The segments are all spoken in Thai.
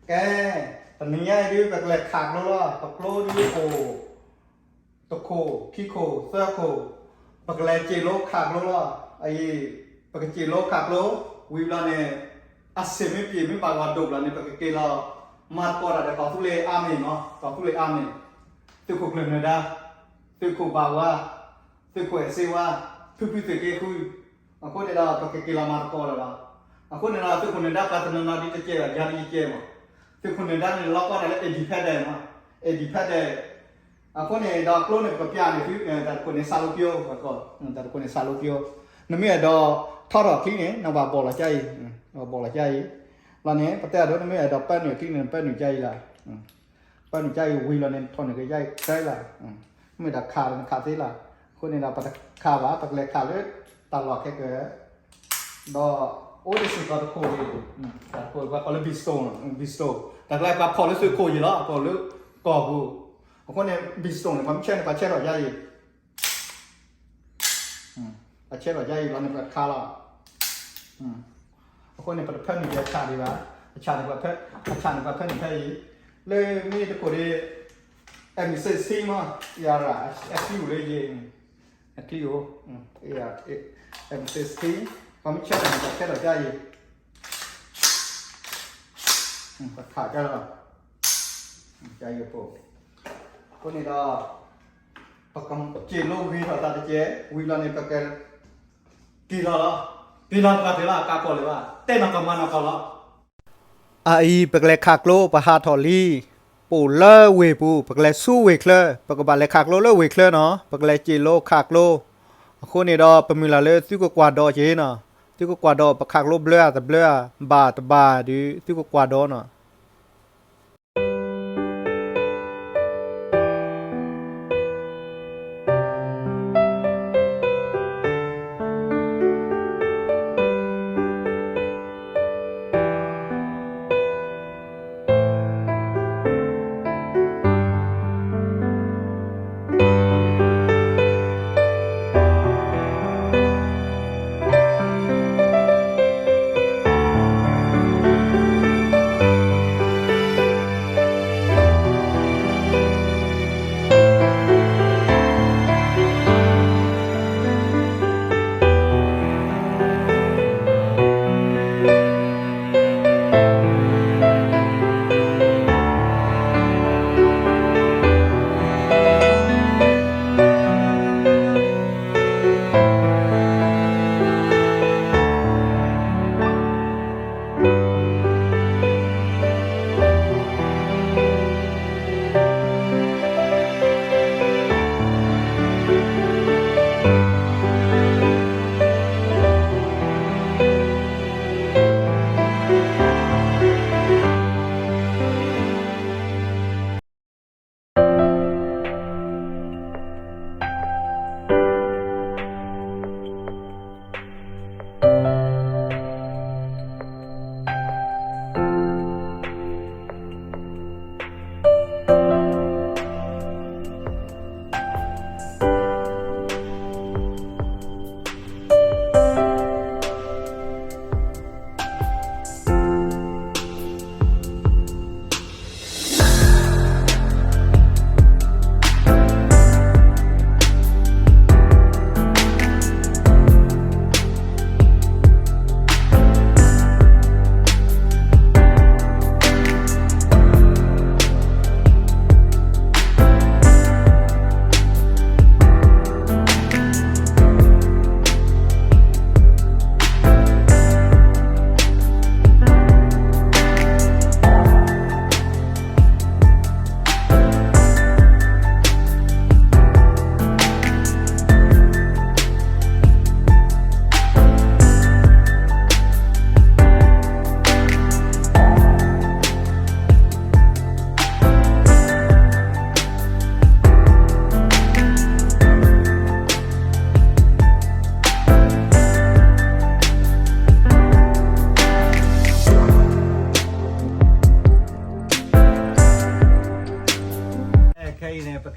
แกตอนนี้ดิแบบแหลกขาดแล้วล่ะตะโคดิโอตะโคขี้โคเสื้อโคแบบแหลกจีโลขาดแล้วล่ะไอ้แบบจีโลขาดแล้ววิลาเนี่ยอาเซไม่ปีไม่ปากว่าดุแล้วเนี่ยแบบเกล้ามาก่อนอะไรก็ทุเรศอาเมนเนาะก็ทุเรศอาเมนตัวคุกเลยนะด้าตัวคุกบ่าวว่าตัวคุกเอเซว่าทุกปีตัวเกคุยaku ni dah pakai kila marco lah. Aku ni dah tu pun dah kata nana di tercera jadi cema. Tu pun dah ni lokal adalah edipad mah. Edipad. Aku ni dah keluar ni kepian ni tu, dah pun ni salupio, dah pun ni salupio. Nami ada thara kini ni, nak bola cai, bola cai. Lain ni, pasti ada nami ada pen ni kini pen ni cai lah. Pen cai wheel ni thon ni cai lah. Nami dah kah lah. Aku ni dah pakai kah lah, pakai kah le. ตลอดแค่เกิดดอโอ้ยสิก็ตะโคยตะโคยว่าพอเลยบิสโตแต่แรกว่าพอเลยซื้อโคยแล้วพอเลยก่อบูคนเนี่ยบิสโตเนี่ยมันเช่นกับเช่นหล่อใหญ่กับเช่นหล่อใหญ่เราเนี่ยแบบคาร์ลคนเนี่ยเป็นเพื่อนนี่จะชาดีวะชาดีกว่าเพื่อนนี่ใช่เลยมีตะโคยเอ็มซีซีมั้งยาระเอสยูเลยยิงเอสยูMCST ความเชื่อมันจะแค่เราได้ก็ขาดได้หรอใจอยู่ปุ๊บคนนี้เราประกำจีโลวีเราตัดเจ๊วีเราเนี่ยประกันตีเราละตีเราก็ตีเรากาโกเลยว่าเต้นกับมันก็ละไอ้ประกันขากโลประหาทอลี่ปูเลอเวปูประกันสู้เวเคลประกันเลยขากโลเลอเวเคลเนาะประกันจีโลขากโลคนนี้เราเป็นมิลาเลซิกกวาดอเจนะซิกกวาดอประคักลบเลือแต่เลือบาตบาดิซิกกวาดอเนาะ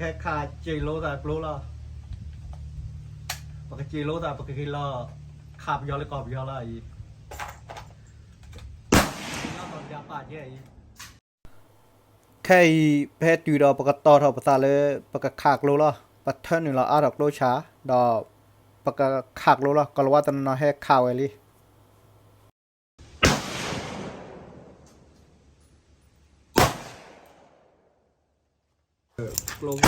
แค่ขาจีโลแต่กลัวละปกติจีโลแต่ปกติละขับยอเลยกอบยอละอีน่าสนใจ ป่าเยอะแค่เพชรอยู่ดอกปกตอทอภาษาเลยปกขากโลละปัทเทิร์นอยู่ละอาดอกโลช้าดอกปกขากโลละก็ว่าตอนนั้นให้ข่าวไอ้ลิลง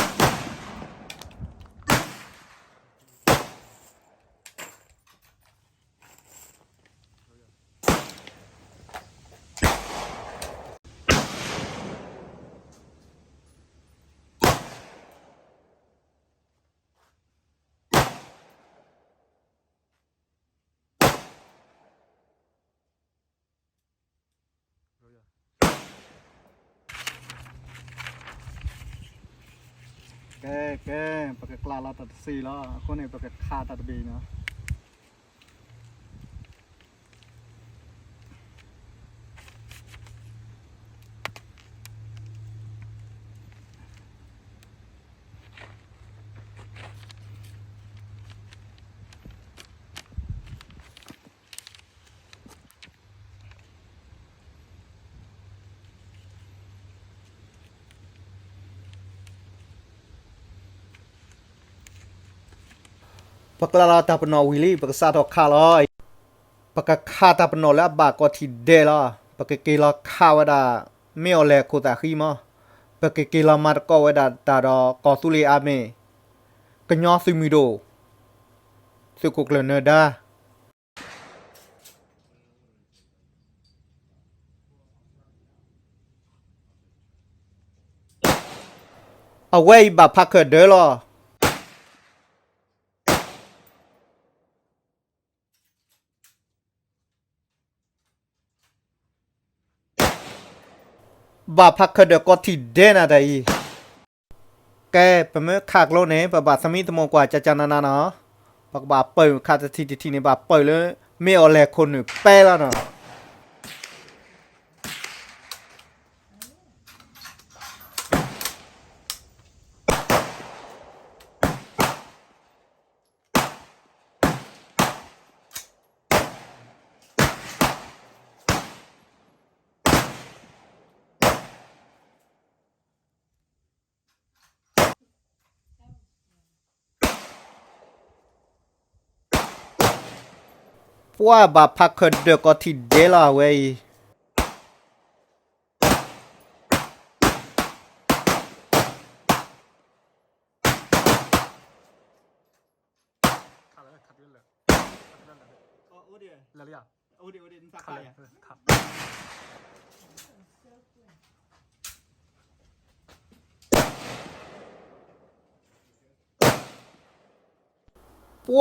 แกปกกลาเราตัดสีแล้วคนนี้ปกคาตัดบีเนาะปกลาเราตัดปนอวิลี่ปกซาทอคาลอยปกคาตัดปนอแล้วบากก็ทีเดละปกเกลาคาวดาไม่เอาแลโคตาขีมอปกเกลามาตก็เวดาตาดอกอสุเลอาเมกญอซิมิโดสุกุกเลเนดาเอาไว้บาพักเกิดเดอลอบาพักเกิดเดก็ทีเดนะได้แกเป็นเมื่อขากโลเนปบาสมิตโมกว่าจะจานานาเนาะปกบาเปิดคาตทีนี่บาเปิดเลยไม่เอาแลคนหนึ่งแป้แล้วเนาะว่าบาพักเกิดเดก็ทีเดละเว้ย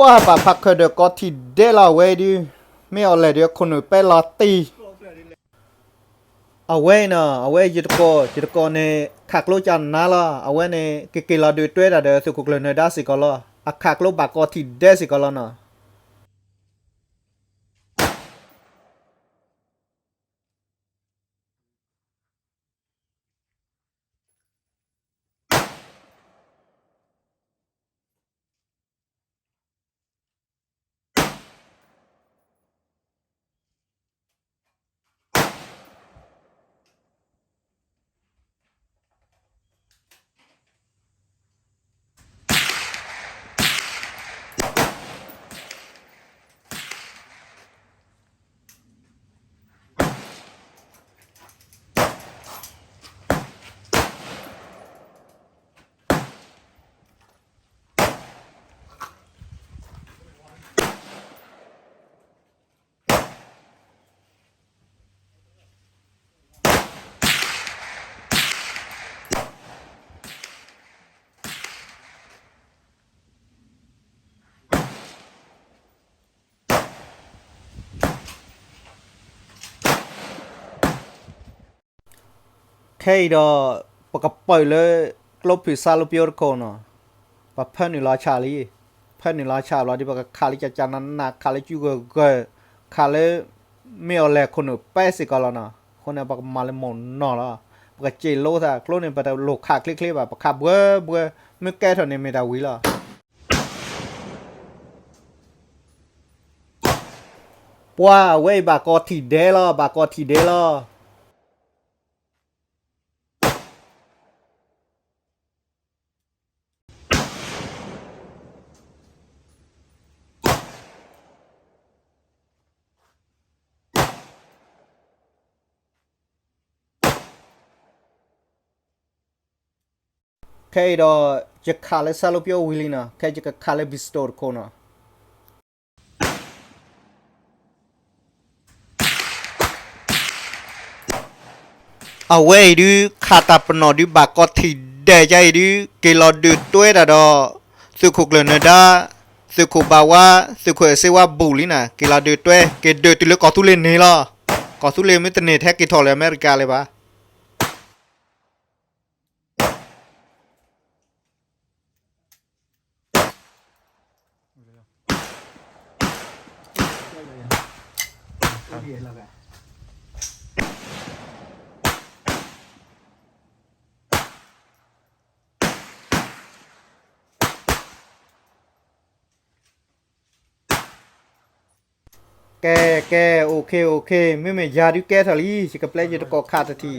ว่าบาพักเกิดเดก็ทีเดละเว้ยดิไม่เอาแลเดี๋ยวคนหนึ่งไปลาตีเอาไว้นะเอาไว้ยุดโกเนี่ยขากโลจันนะละเอาไว้เนี่ยเกลาดูด้วยแต่เดี๋ยวสุกุกเลยเนด้าสิก็ละอาขากโลบากก็ทีเดสิก็ละเนาะแค่ดอปกปล่อยเลยลบผิดซาลบเปียร์โคเนาะปะเพื่อนหนึ่งร้อยชาลีเพื่อนหนึ่งร้อยชาลีที่ปกคาลิจะจานั้นนะคาลิจูเกอคาลิไม่เอาแลคนหนึ่งแป้สิก็แล้วเนาะคนเนี่ยปกมาเลยหมดนอแล้วปกเจโลซะโลเนี่ยปกโลคาคลิกแบบปกคาเบื่อไม่แก้เท่านี้ไม่ได้วิละว่าเว้ยบากอทีเดลบากอทีเดล ค่ดอจะขาเลซาลูปิโอวิลินะแค่จะขาเลบิสโตร์โคนะเอาไว้ดูขาตาปนอดูบากอทีเดใจดูเกลอดูตัวดาดอสุขุกเลนดาสุขุบาวาสุขุเสวาบูลินะเกลอดูตัวเกดูตุเลกอตุเลนี่ล่ะกอตุเลไม่ตเนแท็กกิทอลอเมริกาเลยปะแกโอเคไม่ยาดิแกทาลีสิกับเพลย์จะกอขาดที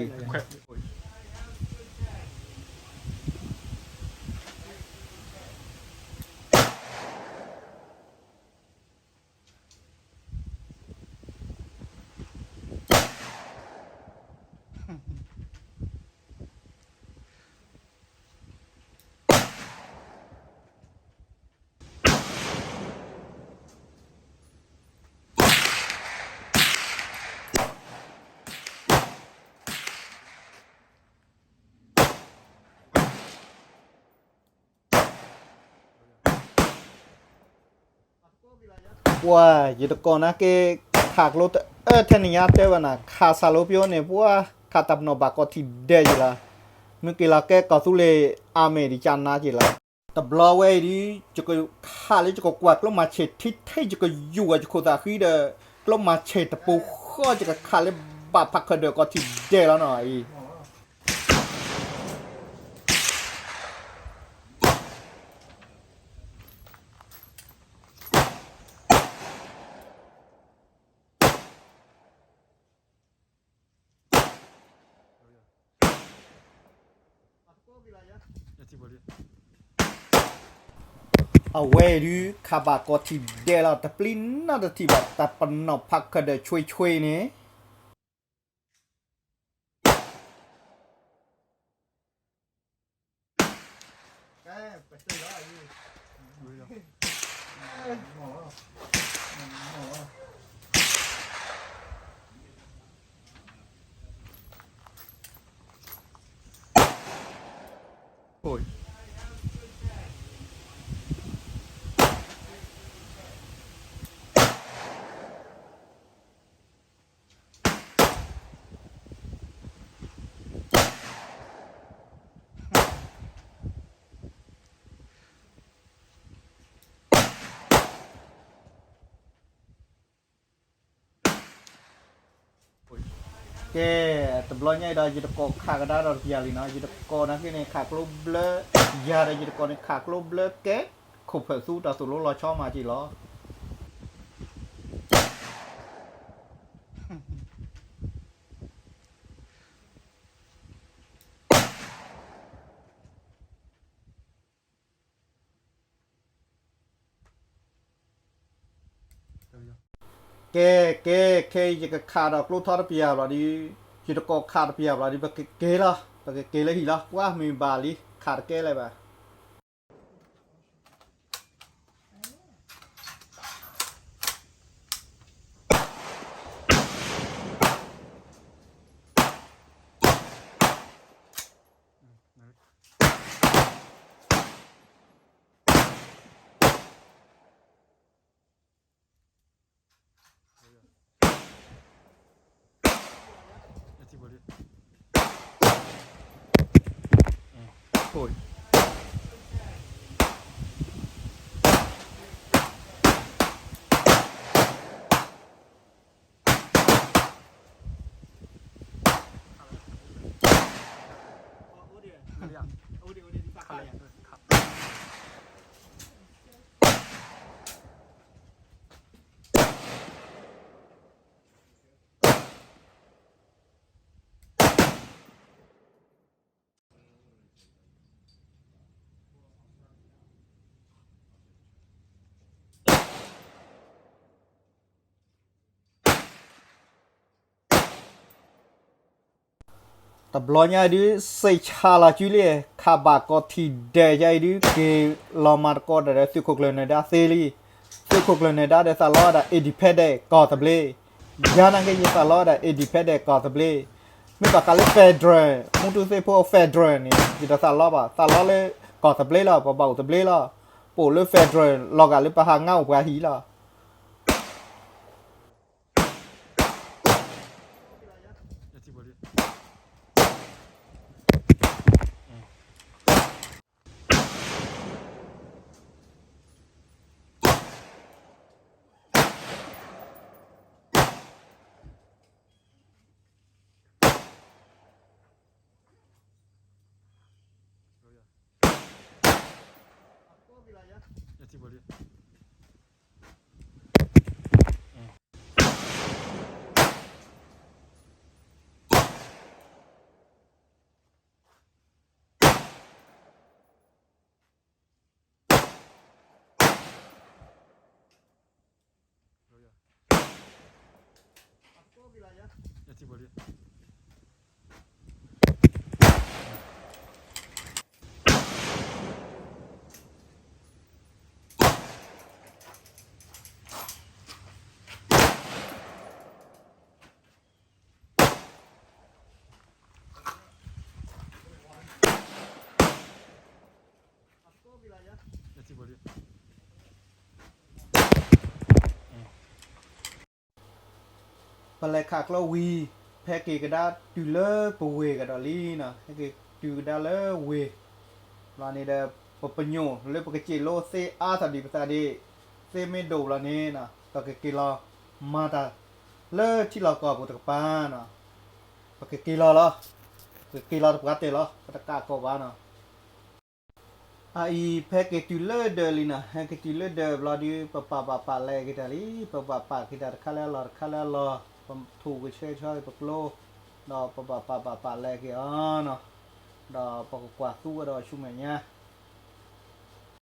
ว่าอยู่ตะกอนนะแกขากรถเทนิยาเตวนะขาซาโลปิโอเนี่ยพวกขาตับนอบากอทีเดอยู่ละเมื่อกี้ละแกก็สุเลอเมริกันนะจีละแต่บลอเวดีจะก็ขาเลยจะก็กวาดลงมาเฉดที่ให้จะก็อยู่กับจะโคตาคือเดลงมาเฉดตะปูข้อจะก็ขาเลยบาพักเดก็ทีเดแล้วหน่อยเอาเวดูคาบากอทีเดแล้วแต่ปลินน่าจะทีแบบแต่ปนนอพักเดช่วยเนี่ยไปซื้อแล้วโอ้ยแกแต่บลอยใหญ่ได้ยิดกอขากระดาษเราเพียรีนะยิดกอนะที่ในขากลบเบลยาได้ยิดกอในขากลบเบลแกขบเผยสู้ต่อสุโรรอชอบมาจีล้อแกยิดขาดอกลูกทอดเปียหรอดิยิดกอขาดเปียหรอดิแบบเกล่ะแบบเกเลยหิล่ะว่ามีบาลีขาดเกอะไรบ้างโอ้ย tập lo nha đi xây cha là chú lệ khá bà có thì để dạy đi cái lo mà có để sự cuộc lần này đã xây đi sự cuộc lần này đã để sao lo đã independent có tập lệ giờ năng cái gì sao lo đã independent có tập lệ mình bảo cái federal muốn tu xây phố federal này thì đã sao lo lên có tập lệ là bảo tập lệ là bộ lên federal lo cả lên bà hàng ngao qua hí là bà lại khác lo vì phe kỳ cái đã từ lơ bù về cái đó li nè cái từ đã lơ về là này đã bập nhô lơ cái chế lô xe a thật đi ta đi xe mấy đồ là nè nè ta cái lo mà ta lơ chỉ là có bộ tập ba nè cái kilo lo cái kilo tập gắt lo cái cả có ba nè ai phe cái từ lơ đờ li nè cái từ lơ đờ là đi pa lẹ cái đó li pa cái đó khá là lo thủ cái chơi bạc lô đó pa lẹ cái nó đó pa quả tu đó chung mày nha